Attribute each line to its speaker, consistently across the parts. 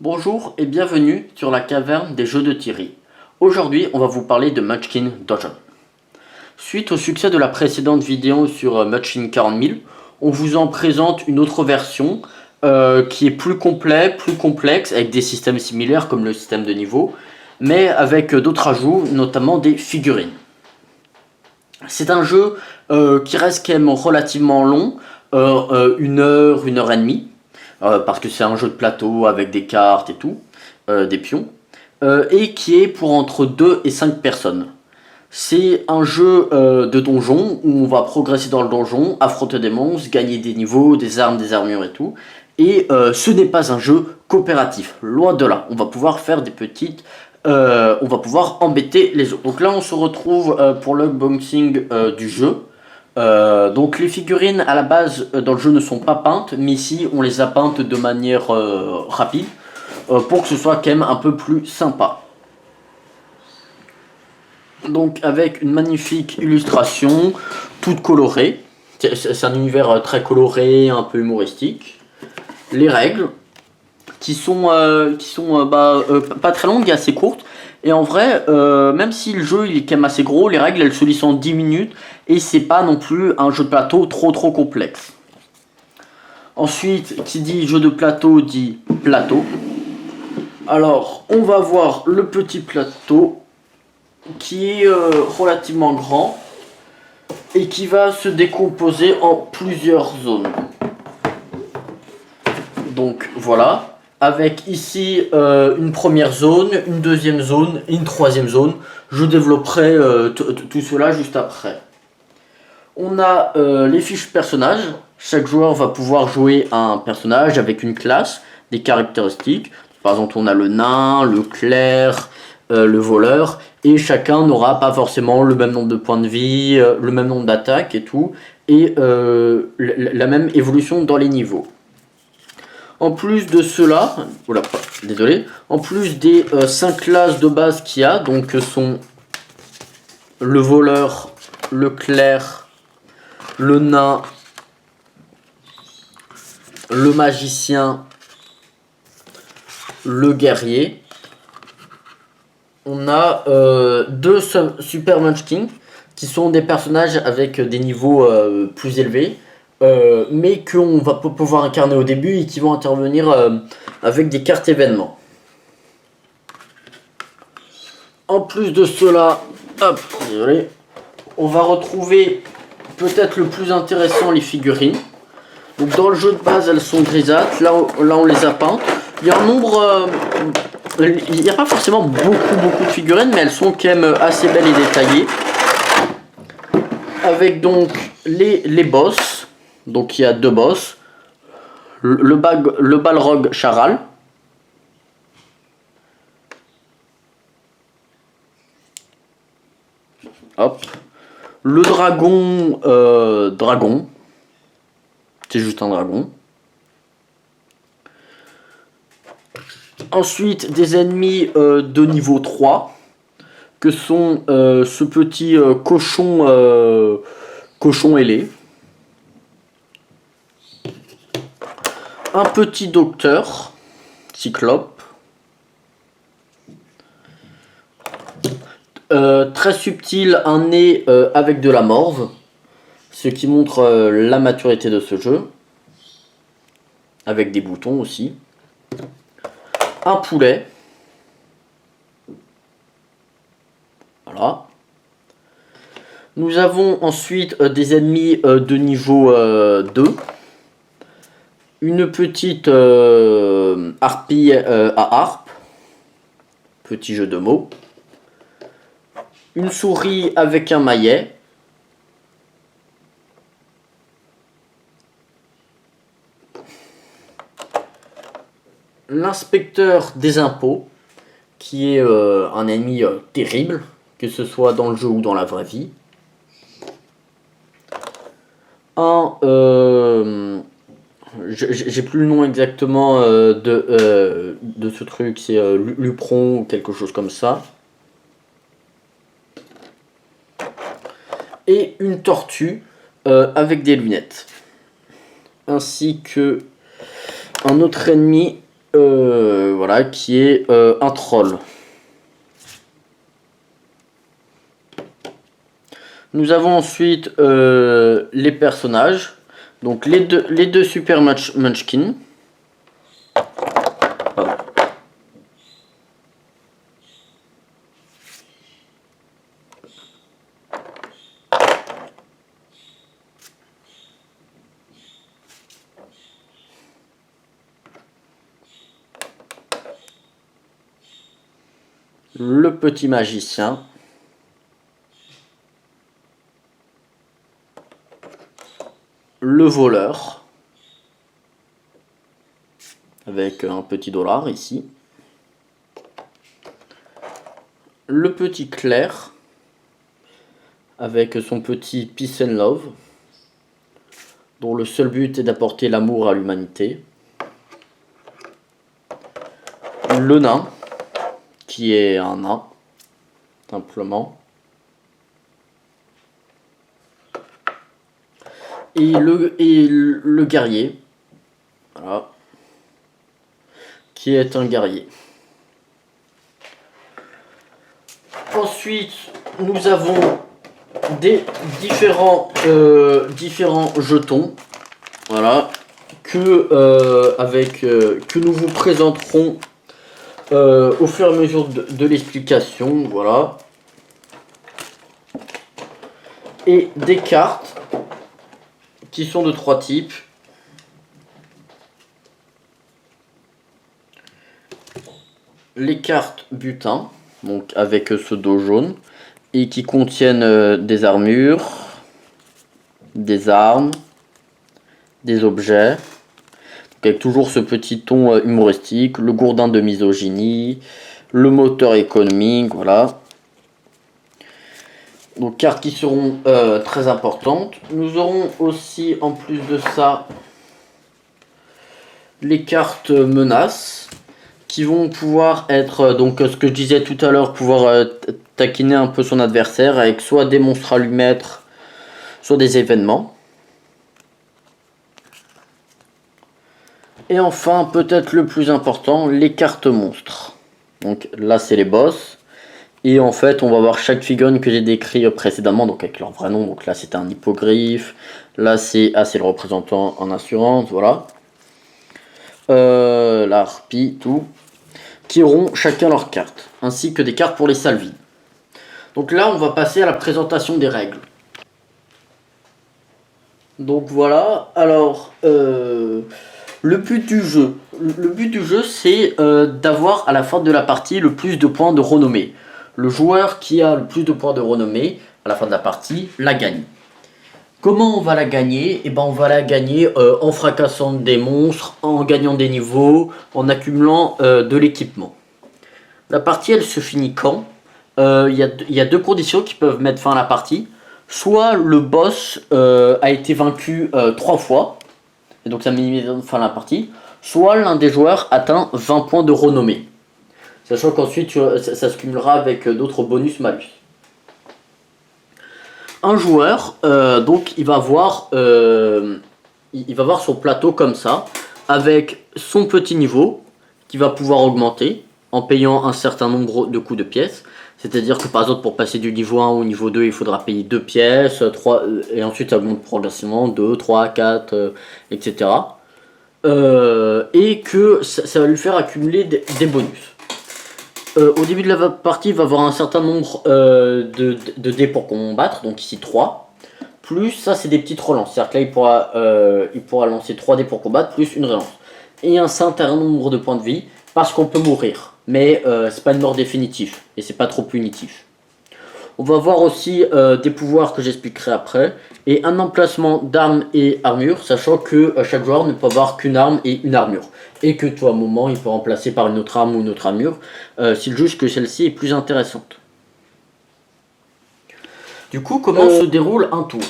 Speaker 1: Bonjour et bienvenue sur la caverne des jeux de Thierry. Aujourd'hui, on va vous parler de Munchkin Dungeon. Suite au succès de la précédente vidéo sur Munchkin 40 000, on vous en présente une autre version qui est plus complet, plus complexe, avec des systèmes similaires comme le système de niveau, mais avec d'autres ajouts, notamment des figurines. C'est un jeu qui reste quand même relativement long, 1 heure et demie. Parce que c'est un jeu de plateau avec des cartes et tout, des pions, et qui est pour entre 2 et 5 personnes. C'est un jeu de donjon où on va progresser dans le donjon, affronter des monstres, gagner des niveaux, des armes, des armures et tout. Et ce n'est pas un jeu coopératif, loin de là. On va pouvoir faire des petites... on va pouvoir embêter les autres. Donc là on se retrouve pour l'unboxing du jeu. Donc les figurines à la base dans le jeu ne sont pas peintes, mais ici on les a peintes de manière rapide pour que ce soit quand même un peu plus sympa. Donc avec une magnifique illustration, toute colorée. C'est un univers très coloré, un peu humoristique. Les règles qui sont pas très longues et assez courtes. Et en vrai, même si le jeu il est quand même assez gros, les règles elles se lisent en 10 minutes et c'est pas non plus un jeu de plateau trop complexe. Ensuite, qui dit jeu de plateau dit plateau. Alors, on va voir le petit plateau qui est relativement grand et qui va se décomposer en plusieurs zones. Donc voilà. Avec ici une première zone, une deuxième zone et une troisième zone. Je développerai tout cela juste après. On a les fiches personnages. Chaque joueur va pouvoir jouer un personnage avec une classe, des caractéristiques. Par exemple, on a le nain, le clerc, le voleur. Et chacun n'aura pas forcément le même nombre de points de vie, le même nombre d'attaques et tout. Et la même évolution dans les niveaux. En plus de cela, en plus des 5 classes de base qu'il y a, donc sont le voleur, le clerc, le nain, le magicien, le guerrier. On a 2 Super Munchkin qui sont des personnages avec des niveaux plus élevés. Mais qu'on va pouvoir incarner au début et qui vont intervenir avec des cartes événements. En plus de cela, on va retrouver peut-être le plus intéressant, les figurines. Donc dans le jeu de base elles sont grisâtres, là on les a peintes. Il y a un nombre, il n'y a pas forcément beaucoup de figurines, mais elles sont quand même assez belles et détaillées. Avec donc les boss. Donc il y a 2 boss, le Balrog Charal, hop, le dragon, c'est juste un dragon. Ensuite des ennemis de niveau 3, que sont ce petit cochon ailé. Un petit docteur, cyclope, très subtil, un nez avec de la morve, ce qui montre la maturité de ce jeu, avec des boutons aussi. Un poulet, voilà. Nous avons ensuite des ennemis de niveau 2. Une petite harpie à harpe, petit jeu de mots. Une souris avec un maillet. L'inspecteur des impôts, qui est un ennemi terrible, que ce soit dans le jeu ou dans la vraie vie. J'ai plus le nom exactement de ce truc, c'est Lupron ou quelque chose comme ça. Et une tortue avec des lunettes. Ainsi que un autre ennemi voilà, qui est un troll. Nous avons ensuite les personnages. Donc les deux Super Munchkin. Pardon. Le petit magicien. Le voleur. Avec un petit dollar ici. Le petit clerc. Avec son petit peace and love. Dont le seul but est d'apporter l'amour à l'humanité. Le nain. Qui est un nain. Simplement. Et le guerrier. Voilà. Qui est un guerrier. Ensuite, nous avons des différents jetons. Voilà. Que nous vous présenterons au fur et à mesure de l'explication. Voilà. Et des cartes qui sont de 3 types. Les cartes butin, donc avec ce dos jaune, et qui contiennent des armures, des armes, des objets, donc avec toujours ce petit ton humoristique, le gourdin de misogynie, le moteur économique, voilà. Donc cartes qui seront très importantes. Nous aurons aussi en plus de ça les cartes menaces qui vont pouvoir être, donc ce que je disais tout à l'heure, pouvoir taquiner un peu son adversaire avec soit des monstres à lui mettre, soit des événements. Et enfin, peut-être le plus important, les cartes monstres. Donc là c'est les boss. Et en fait, on va voir chaque figurine que j'ai décrit précédemment, donc avec leur vrai nom. Donc là, c'était un hippogriffe. Là, c'est le représentant en assurance, voilà. La harpie, tout. Qui auront chacun leur carte, ainsi que des cartes pour les salles vides. Donc là, on va passer à la présentation des règles. Donc voilà, alors, le but du jeu. Le but du jeu, c'est d'avoir à la fin de la partie le plus de points de renommée. Le joueur qui a le plus de points de renommée à la fin de la partie la gagne. Comment on va la gagner? Eh ben, on va la gagner en fracassant des monstres, en gagnant des niveaux, en accumulant de l'équipement. La partie, elle se finit quand? Il y a deux conditions qui peuvent mettre fin à la partie. Soit le boss a été vaincu 3 fois, et donc ça minimise fin à la partie. Soit l'un des joueurs atteint 20 points de renommée. Sachant qu'ensuite ça se cumulera avec d'autres bonus-malus. Un joueur, donc il va voir son plateau comme ça, avec son petit niveau, qui va pouvoir augmenter en payant un certain nombre de coups de pièces. C'est-à-dire que par exemple pour passer du niveau 1 au niveau 2, il faudra payer 2 pièces, 3, et ensuite ça augmente progressivement, 2, 3, 4, etc. Et que ça va lui faire accumuler des bonus. Au début de la partie, il va avoir un certain nombre de dés pour combattre, donc ici 3. Plus, ça c'est des petites relances, c'est-à-dire que là il pourra lancer 3 dés pour combattre, plus une relance. Et un certain nombre de points de vie, parce qu'on peut mourir. Mais c'est pas une mort définitive, et c'est pas trop punitif. On va voir aussi des pouvoirs que j'expliquerai après, et un emplacement d'armes et armures, sachant que chaque joueur ne peut avoir qu'une arme et une armure. Et que tout à un moment, il peut remplacer par une autre arme ou une autre armure, s'il juge que celle-ci est plus intéressante. Du coup, comment se déroule un tour?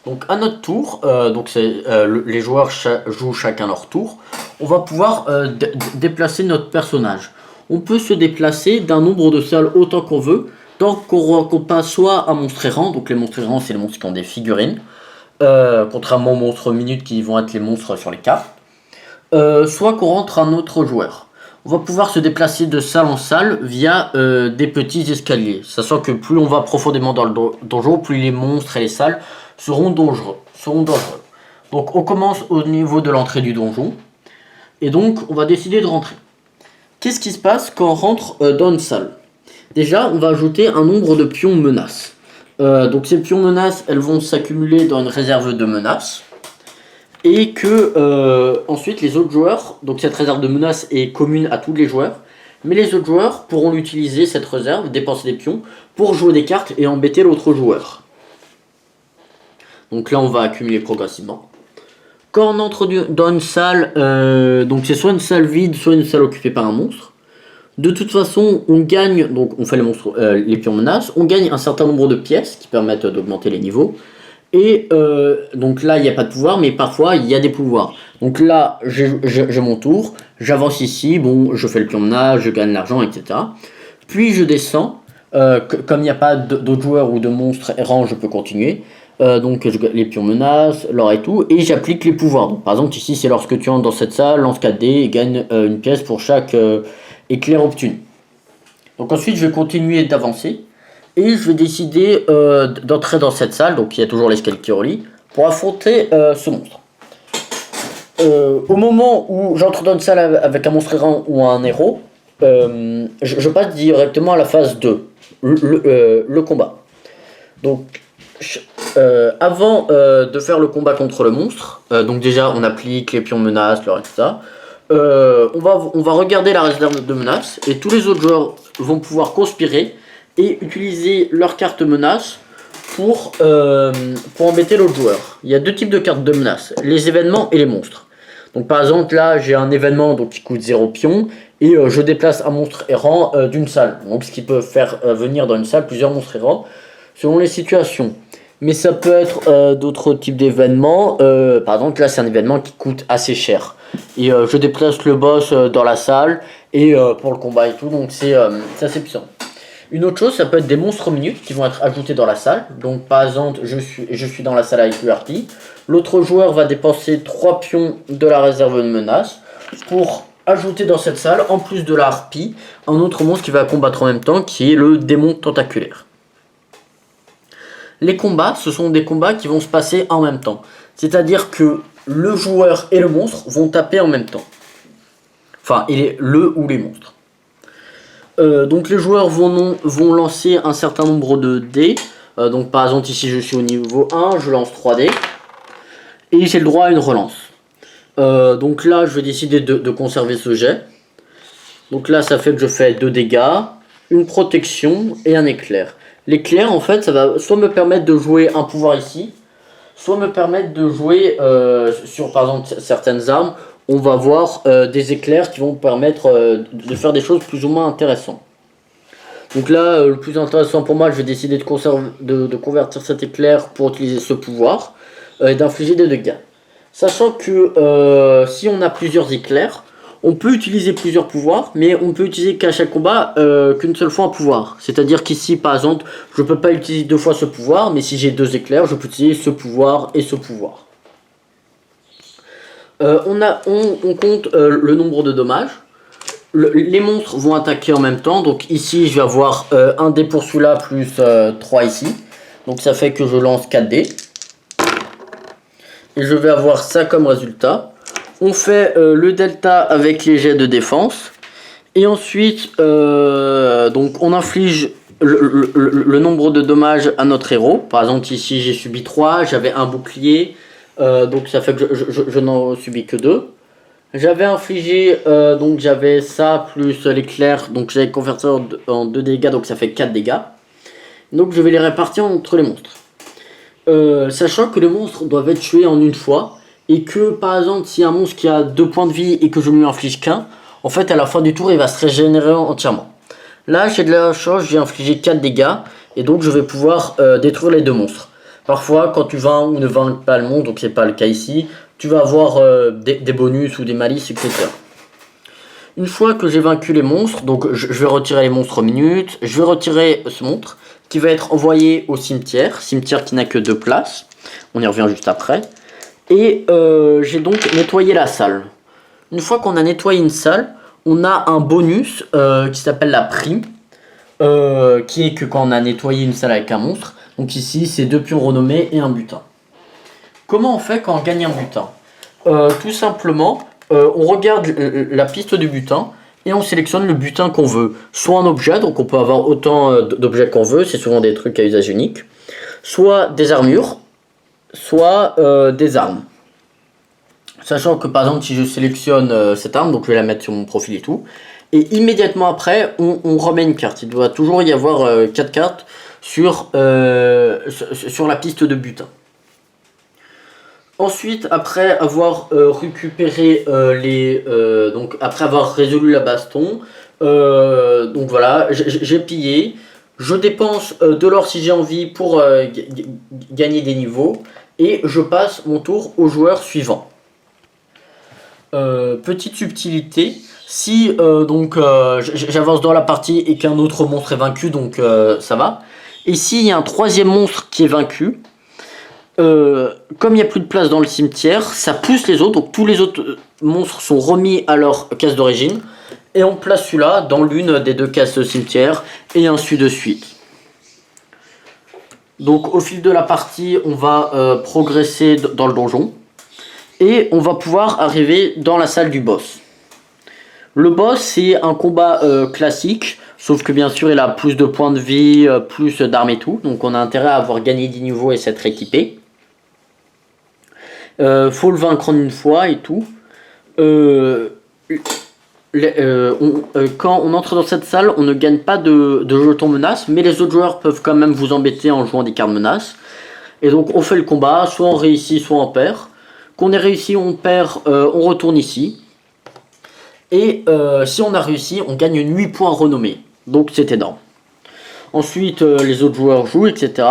Speaker 1: Donc à notre tour, les joueurs jouent chacun leur tour, on va pouvoir déplacer notre personnage. On peut se déplacer d'un nombre de salles autant qu'on veut, tant qu'on passe soit un monstre errant, donc les monstres errants c'est les monstres qui ont des figurines, contrairement aux monstres minutes qui vont être les monstres sur les cartes, soit qu'on rentre un autre joueur. on va pouvoir se déplacer de salle en salle via des petits escaliers. Sachant que plus on va profondément dans le donjon, plus les monstres et les salles seront dangereux. Donc on commence au niveau de l'entrée du donjon. Et donc on va décider de rentrer. Qu'est-ce qui se passe quand on rentre dans une salle? Déjà, on va ajouter un nombre de pions menaces. Donc ces pions menaces, elles vont s'accumuler dans une réserve de menaces. Et que ensuite les autres joueurs, donc cette réserve de menaces est commune à tous les joueurs, mais les autres joueurs pourront l'utiliser, cette réserve, dépenser des pions, pour jouer des cartes et embêter l'autre joueur. Donc là on va accumuler progressivement. Quand on entre dans une salle, donc c'est soit une salle vide, soit une salle occupée par un monstre. De toute façon, on gagne, donc on fait les pions menaces, on gagne un certain nombre de pièces qui permettent d'augmenter les niveaux. Et donc là, il n'y a pas de pouvoir, mais parfois, il y a des pouvoirs. Donc là, j'ai mon tour, j'avance ici, bon, je fais le pion menace, je gagne l'argent, etc. Puis je descends, comme il n'y a pas d'autres joueurs ou de monstres errants, je peux continuer. Donc les pions menaces, l'or et tout, et j'applique les pouvoirs. Donc, par exemple, ici, c'est lorsque tu entres dans cette salle, lance 4 dés et gagne une pièce pour chaque éclair obtenu. Donc ensuite, je vais continuer d'avancer. Et je vais décider d'entrer dans cette salle, donc il y a toujours l'escalier qui relie, pour affronter ce monstre. Au moment où j'entre dans une salle avec un monstre errant ou un héros, je passe directement à la phase 2, le combat. Donc, avant de faire le combat contre le monstre, donc déjà on applique les pions menaces, etc. On va regarder la réserve de menaces, et tous les autres joueurs vont pouvoir conspirer et utiliser leur carte menace pour embêter l'autre joueur. Il y a deux types de cartes de menace, les événements et les monstres. Donc par exemple là j'ai un événement donc, qui coûte 0 pion et je déplace un monstre errant d'une salle. Donc ce qui peut faire venir dans une salle plusieurs monstres errants selon les situations. Mais ça peut être d'autres types d'événements. Par exemple là c'est un événement qui coûte assez cher. Et je déplace le boss dans la salle et pour le combat et tout, donc c'est assez puissant. Une autre chose, ça peut être des monstres minutes qui vont être ajoutés dans la salle. Donc par exemple, je suis dans la salle avec le harpie. L'autre joueur va dépenser 3 pions de la réserve de menace pour ajouter dans cette salle, en plus de la harpie, un autre monstre qui va combattre en même temps, qui est le démon tentaculaire. Les combats, ce sont des combats qui vont se passer en même temps. C'est-à-dire que le joueur et le monstre vont taper en même temps. Enfin, le ou les monstres. Donc les joueurs vont lancer un certain nombre de dés. Donc par exemple ici je suis au niveau 1, je lance 3 dés. Et j'ai le droit à une relance. Donc là je vais décider de conserver ce jet. Donc là ça fait que je fais 2 dégâts, une protection et un éclair. L'éclair en fait ça va soit me permettre de jouer un pouvoir ici, soit me permettre de jouer sur par exemple certaines armes. On va voir des éclairs qui vont permettre de faire des choses plus ou moins intéressantes. Donc là, le plus intéressant pour moi, je vais décider de convertir cet éclair pour utiliser ce pouvoir et d'infliger des dégâts. Sachant que si on a plusieurs éclairs, on peut utiliser plusieurs pouvoirs, mais on peut utiliser qu'à chaque combat qu'une seule fois un pouvoir. C'est-à-dire qu'ici, par exemple, je ne peux pas utiliser 2 fois ce pouvoir, mais si j'ai 2 éclairs, je peux utiliser ce pouvoir et ce pouvoir. On compte le nombre de dommages. Les monstres vont attaquer en même temps. Donc ici je vais avoir un dé pour celui-là plus 3 ici. Donc ça fait que je lance 4 dés. Et je vais avoir ça comme résultat. On fait le delta avec les jets de défense. Et ensuite donc on inflige le nombre de dommages à notre héros. Par exemple ici j'ai subi 3, j'avais un bouclier. Donc ça fait que je n'en subis que 2. J'avais infligé, donc j'avais ça plus l'éclair, donc j'avais converti en 2 dégâts, donc ça fait 4 dégâts. Donc je vais les répartir entre les monstres. Sachant que les monstres doivent être tués en une fois, et que par exemple s'il y a un monstre qui a 2 points de vie et que je ne lui inflige qu'un, en fait à la fin du tour il va se régénérer entièrement. Là j'ai de la chance, j'ai infligé 4 dégâts, et donc je vais pouvoir détruire les 2 monstres. Parfois, quand tu vaincs ou ne vaincs pas le monstre, donc c'est pas le cas ici, tu vas avoir des bonus ou des malices, etc. Une fois que j'ai vaincu les monstres, donc je vais retirer les monstres minutes, je vais retirer ce monstre qui va être envoyé au cimetière qui n'a que 2 places, on y revient juste après. Et j'ai donc nettoyé la salle. Une fois qu'on a nettoyé une salle, on a un bonus qui s'appelle la prime, qui est que quand on a nettoyé une salle avec un monstre. Donc ici, c'est 2 pions renommés et un butin. Comment on fait quand on gagne un butin? Tout simplement, on regarde la piste du butin et on sélectionne le butin qu'on veut. Soit un objet, donc on peut avoir autant d'objets qu'on veut, c'est souvent des trucs à usage unique. Soit des armures, soit des armes. Sachant que par exemple si je sélectionne cette arme, donc je vais la mettre sur mon profil et tout, et immédiatement après on remet une carte. Il doit toujours y avoir 4 cartes sur la piste de butin. Ensuite, après avoir récupéré donc après avoir résolu la baston, donc voilà, j'ai pillé. Je dépense de l'or si j'ai envie pour gagner des niveaux et je passe mon tour au joueur suivant. Petite subtilité, si j'avance dans la partie et qu'un autre monstre est vaincu, donc ça va. Et s'il y a un troisième monstre qui est vaincu, comme il n'y a plus de place dans le cimetière, ça pousse les autres, donc tous les autres monstres sont remis à leur case d'origine, et on place celui-là dans l'une des 2 cases de cimetière, et ainsi de suite. Donc au fil de la partie, on va progresser dans le donjon, et on va pouvoir arriver dans la salle du boss. Le boss, c'est un combat classique, sauf que bien sûr il a plus de points de vie, plus d'armes et tout, donc on a intérêt à avoir gagné 10 niveaux et s'être équipé. Faut le vaincre en une fois et tout. Quand on entre dans cette salle, on ne gagne pas de jetons menaces, mais les autres joueurs peuvent quand même vous embêter en jouant des cartes menaces. Et donc on fait le combat, soit on réussit, soit on perd. Qu'on ait réussi, on perd, on retourne ici. Et si on a réussi, on gagne 8 points renommés. Donc c'est énorme. Ensuite, les autres joueurs jouent, etc.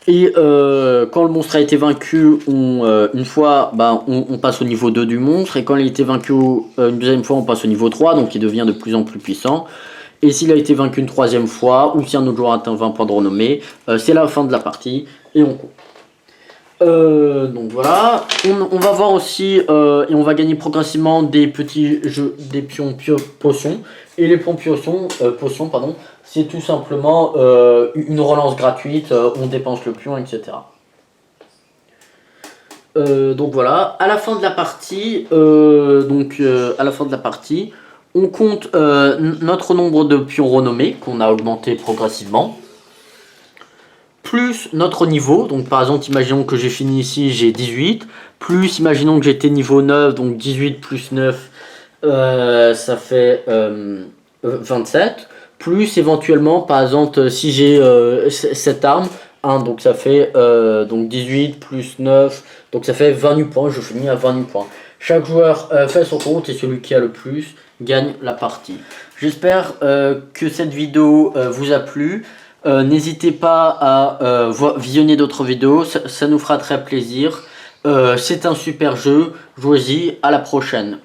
Speaker 1: Et quand le monstre a été vaincu, une fois, on passe au niveau 2 du monstre. Et quand il a été vaincu une deuxième fois, on passe au niveau 3. Donc il devient de plus en plus puissant. Et s'il a été vaincu une troisième fois, ou si un autre joueur atteint 20 points de renommée, c'est la fin de la partie. Et on compte. Donc voilà, on va voir aussi, et on va gagner progressivement des petits jeux, des pions potions. Et les pions potions, pardon, c'est tout simplement une relance gratuite, on dépense le pion, etc. Donc voilà, à la fin de la partie, on compte notre nombre de pions renommés qu'on a augmenté progressivement, plus notre niveau. Donc par exemple, imaginons que j'ai fini ici, j'ai 18, plus imaginons que j'étais niveau 9, donc 18 plus 9, ça fait 27, plus éventuellement, par exemple, si j'ai cette arme, 1, donc ça fait donc 18 plus 9, donc ça fait 28 points, je finis à 28 points. Chaque joueur fait son compte et celui qui a le plus gagne la partie. J'espère que cette vidéo vous a plu. N'hésitez pas à visionner d'autres vidéos, ça nous fera très plaisir. C'est un super jeu, jouez-y, à la prochaine.